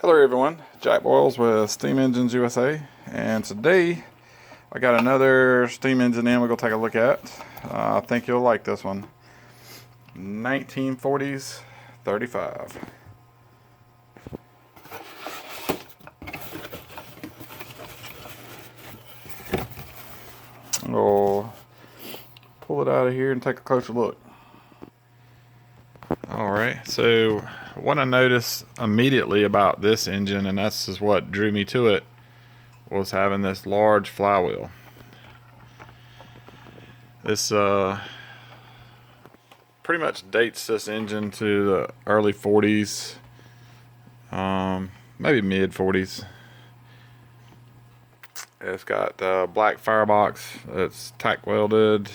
Hello everyone, Jack Boyles with Steam Engines USA, and today I got another steam engine in we're going to take a look at. I think you'll like this one. 1940's 35. We'll pull it out of here and take a closer look. Alright, so what I noticed immediately about this engine, and that's just what drew me to it, was having this large flywheel. This pretty much dates this engine to the early 40s, maybe mid 40s. It's got black firebox. It's tack welded.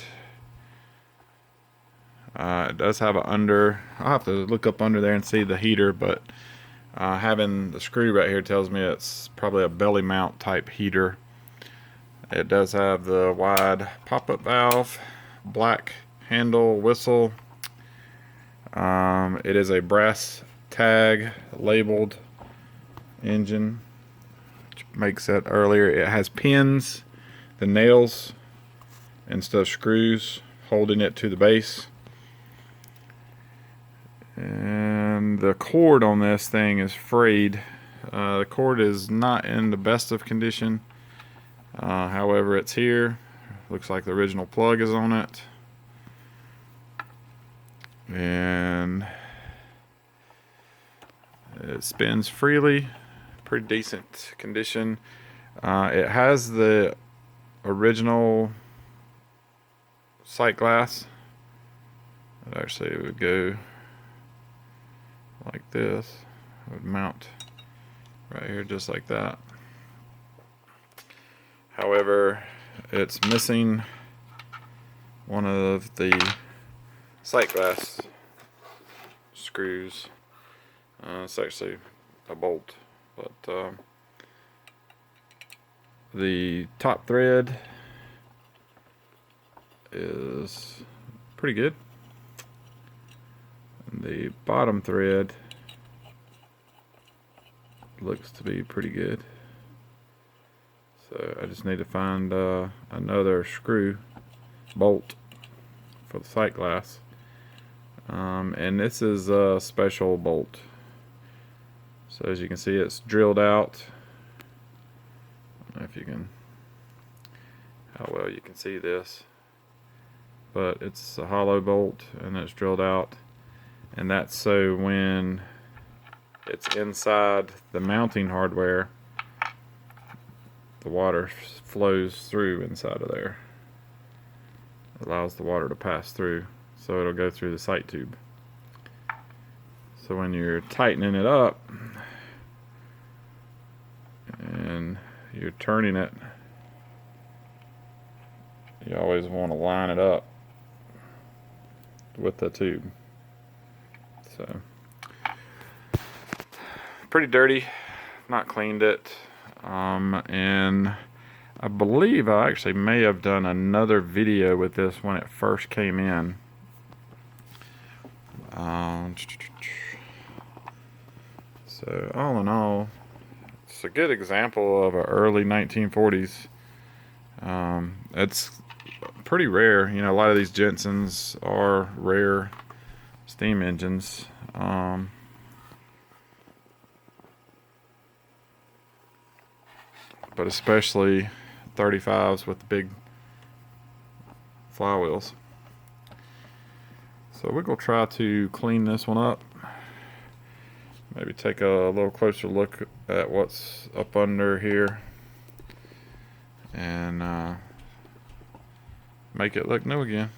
It does have I'll have to look up under there and see the heater, but having the screw right here tells me it's probably a belly mount type heater. It does have the wide pop-up valve, black handle, whistle. It is a brass tag labeled engine, which makes it earlier. It has pins, the nails instead of screws, holding it to the base. And the cord on this thing is frayed. The cord is not in the best of condition. However, it's here. Looks like the original plug is on it. And it spins freely. Pretty decent condition. It has the original sight glass. Actually, it would go like this. It would mount right here just like that. However, it's missing one of the sight glass screws. It's actually a bolt, but the top thread is pretty good. The bottom thread looks to be pretty good. So I just need to find another screw bolt for the sight glass. And this is a special bolt. So as you can see, it's drilled out. I don't know if you can, how well you can see this, but it's a hollow bolt and it's drilled out. And that's so when it's inside the mounting hardware, the water flows through inside of there. It allows the water to pass through, so it'll go through the sight tube. So when you're tightening it up and you're turning it, you always want to line it up with the tube. So pretty dirty, not cleaned it, and I believe I actually may have done another video with this when it first came in. So all in all, it's a good example of an early 1940s. It's pretty rare. You know, a lot of these Jensens are rare steam engines. But especially 35s with the big flywheels. So we're going to try to clean this one up. Maybe take a little closer look at what's up under here and make it look new again.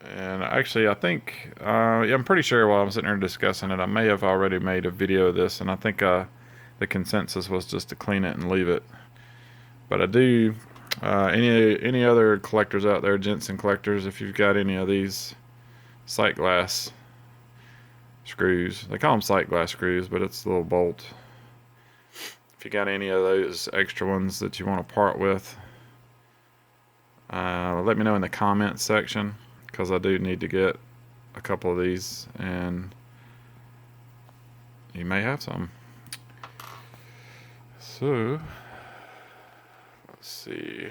And actually, I think, I'm pretty sure while I'm sitting here discussing it, I may have already made a video of this, and I think the consensus was just to clean it and leave it. But I do, any other collectors out there, Jensen collectors, if you've got any of these sight glass screws, they call them sight glass screws, but it's a little bolt. If you got any of those extra ones that you want to part with, let me know in the comments section, because I do need to get a couple of these and you may have some. So let's see.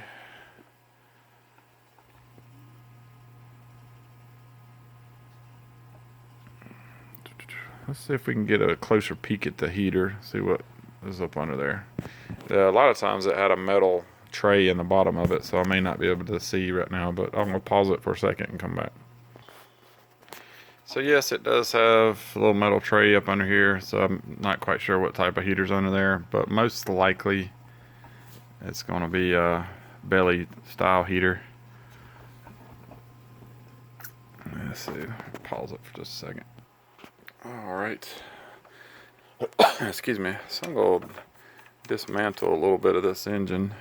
Let's see if we can get a closer peek at the heater, see what is up under there. A lot of times it had a metal tray in the bottom of it, so I may not be able to see right now, but I'm going to pause it for a second and come back. So yes, it does have a little metal tray up under here, so I'm not quite sure what type of heater's under there, but most likely it's going to be a belly style heater. Let's see, pause it for just a second. Alright, excuse me, so I'm going to dismantle a little bit of this engine.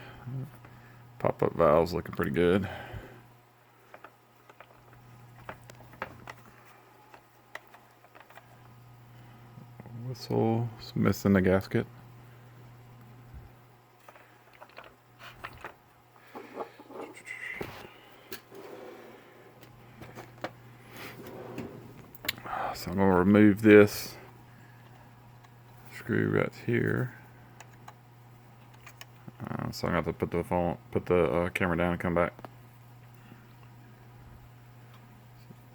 Pop-up valve's looking pretty good. Whistle, it's missing the gasket. So I'm going to remove this screw right here. So I'm going to have to put the camera down and come back.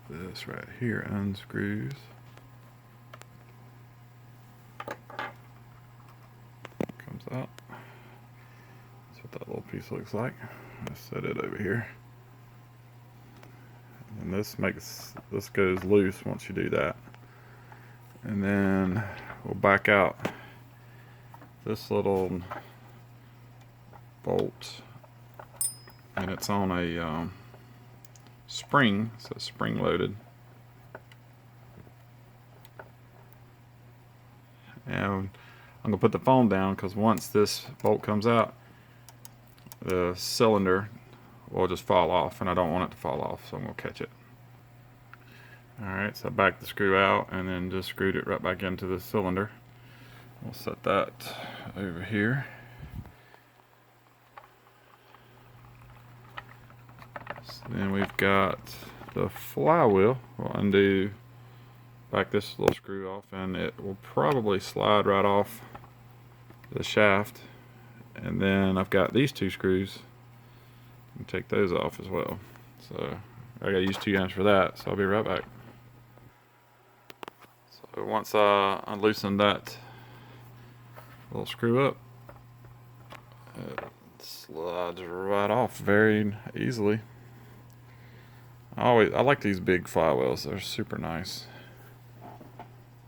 This right here unscrews. Comes out. That's what that little piece looks like. Let's set it over here. And this goes loose once you do that. And then we'll back out this little bolt, and it's on a spring, so it's spring loaded. And I'm gonna put the phone down because once this bolt comes out, the cylinder will just fall off, and I don't want it to fall off, so I'm gonna catch it. Alright, so I backed the screw out and then just screwed it right back into the cylinder. We'll set that over here. So then we've got the flywheel. We'll undo, back this little screw off, and it will probably slide right off the shaft. And then I've got these two screws. And take those off as well. So I gotta use 2 hands for that, so I'll be right back. So once I unloosen that little screw up, it slides right off very easily. I like these big flywheels, they're super nice.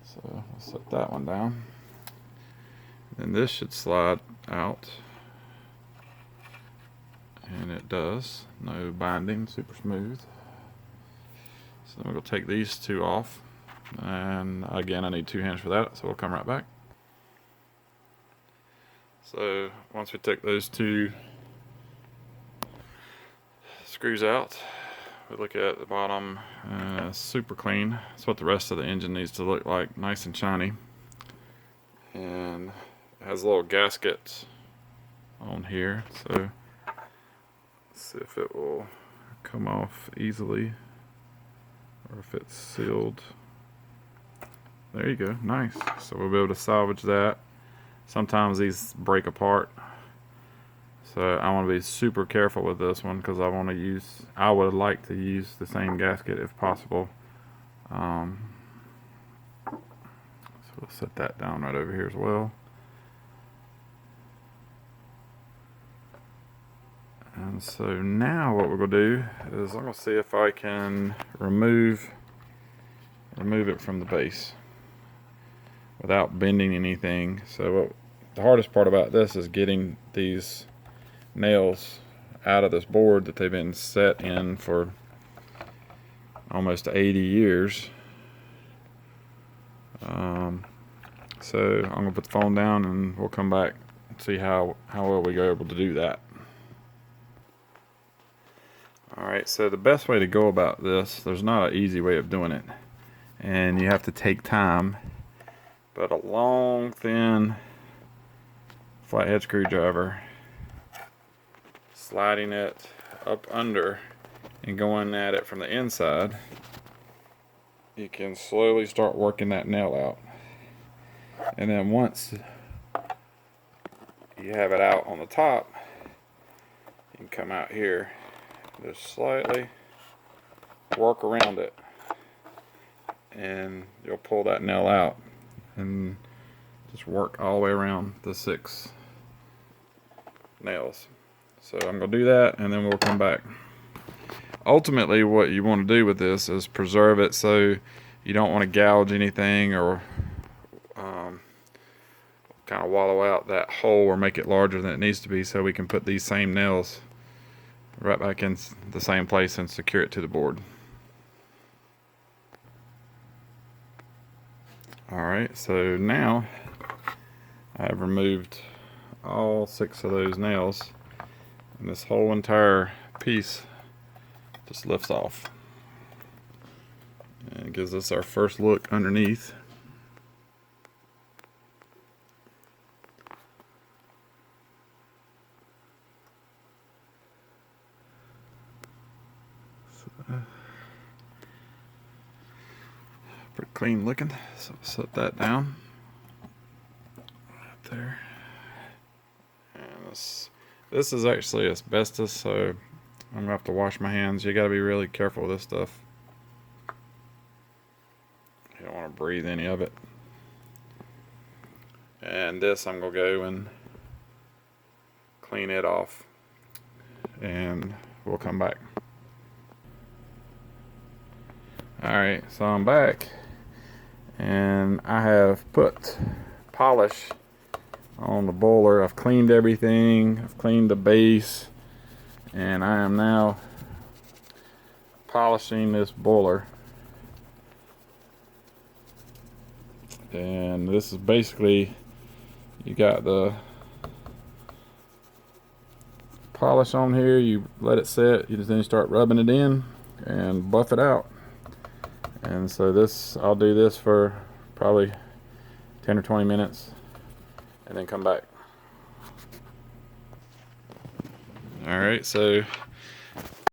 So I'll set that one down. And this should slide out. And it does. No binding, super smooth. So I'm going to take these two off. And again, I need 2 hands for that, so we'll come right back. So once we take those two screws out, we look at the bottom, super clean. That's what the rest of the engine needs to look like, nice and shiny. And it has a little gasket on here, so let's see if it will come off easily or if it's sealed. There you go, nice. So we'll be able to salvage that. Sometimes these break apart, so I want to be super careful with this one because I would like to use the same gasket if possible. So we'll set that down right over here as well. And so now what we're going to do is I'm going to see if I can remove it from the base without bending anything. So the hardest part about this is getting these nails out of this board that they've been set in for almost 80 years. So I'm going to put the phone down and we'll come back and see how well we go able to do that. Alright, so the best way to go about this, there's not an easy way of doing it, and you have to take time, but a long, thin flathead screwdriver, sliding it up under and going at it from the inside, you can slowly start working that nail out. And then once you have it out on the top, you can come out here, just slightly work around it, and you'll pull that nail out and just work all the way around the 6 nails. So I'm going to do that, and then we'll come back. Ultimately, what you want to do with this is preserve it, so you don't want to gouge anything or kind of wallow out that hole or make it larger than it needs to be, so we can put these same nails right back in the same place and secure it to the board. Alright, so now I've removed all 6 of those nails, and this whole entire piece just lifts off, and it gives us our first look underneath. Pretty clean looking, so set that down right there. And this is actually asbestos, so I'm gonna have to wash my hands. You gotta be really careful with this stuff. You don't want to breathe any of it. And this, I'm gonna go and clean it off, and we'll come back. Alright, so I'm back, and I have put polish on the bowler. I've cleaned everything. I've cleaned the base, and I am now polishing this bowler. And this is basically, you got the polish on here, you let it set, you then start rubbing it in and buff it out. And so this, I'll do this for probably 10 or 20 minutes and then come back. Alright, so